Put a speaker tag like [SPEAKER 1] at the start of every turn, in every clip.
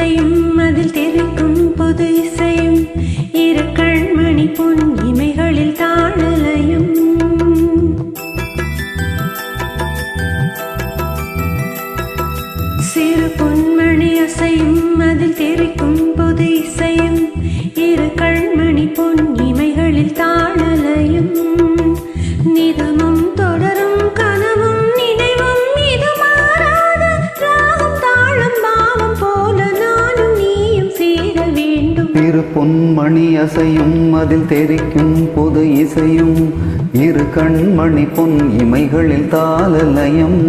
[SPEAKER 1] அசையும் அதில் தெரிக்கும் பொது இசையும் இரு கண்மணி பொன் இமைகளில் தாழலையும் சிறு பொன்மணி அசையும் அதில் தெரிக்கும் பொது இசையும் இரு கண்மணி பொன் இமைகளில் தாழலையும் நிதமும் தொடரும் கனவும் நினைவும் இது மாறாத ராகம் தாளம் பாவம் போல நானும் நீயும் சேர வேண்டும்
[SPEAKER 2] இரு பொன்மணி அசையும் அதில் தெரிக்கும் பொது இசையும் இரு கண்மணி பொன் இமைகளில் தாளலயம்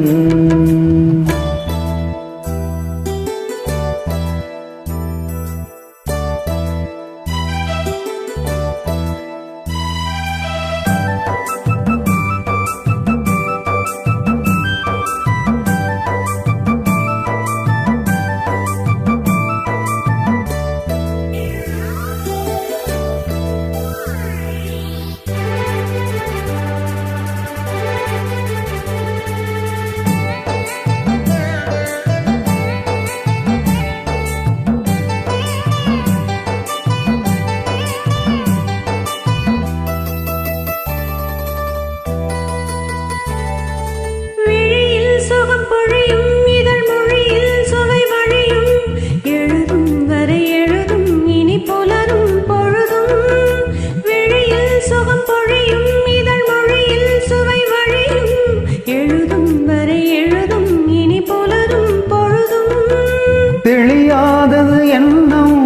[SPEAKER 2] தெளியாதது எண்ணம்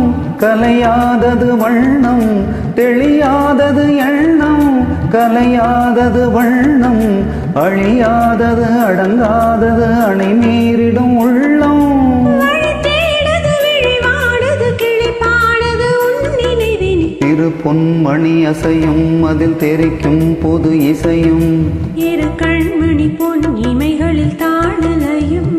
[SPEAKER 2] கலையாதது வண்ணம் தெளியாதது எண்ணம் கலையாதது வண்ணம் அழியாதது அடங்காதது அணை மீறிடும் உள்ளம் இரு பொன்மணி அசையும் அதில் தெரிக்கும் பொது இசையும்
[SPEAKER 1] இரு கண்மணி பொன் இமைகளில் தாழலையும்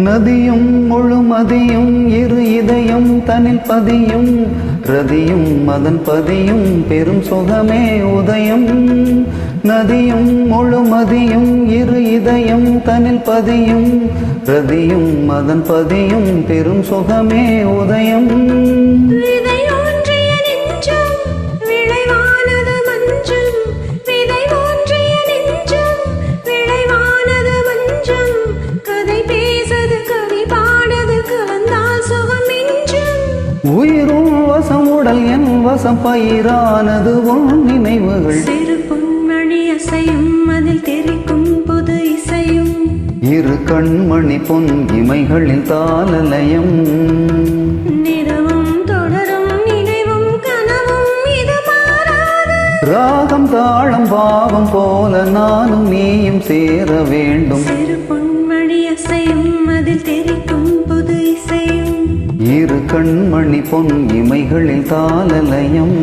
[SPEAKER 2] நதியும் முழுமதியும் இரு இதயம் தனில் பதியும் ரதியும் அதன் பதியும் பெரும் சுகமே உதயம் நதியும் முழுமதியும் இரு இதயம் தனில் பதியும் ரதியும் அதன் பதியும் பெரும் சுகமே உதயம் உயிரும் வசம் உடல் என் வசம் பயிரானது உன் நினைவுகள்
[SPEAKER 1] சிறு பொன்மணி அசையும் அதில் தெரிக்கும் பொது இசையும்
[SPEAKER 2] இரு கண்மணி பொன் இமைகளில் தாளலயம்
[SPEAKER 1] நிறமும் தொடரும் நினைவும் கனவும் இது மாறாத
[SPEAKER 2] ராகம் தாளம் பாவம் போல நானும் நீயும் சேர வேண்டும்
[SPEAKER 1] சிறு பொன்மணி அசையும் அதில் தெரிக்கும் பொது இசையும்
[SPEAKER 2] இரு கண்மணி பொன் இமைகளில் தாளலயம்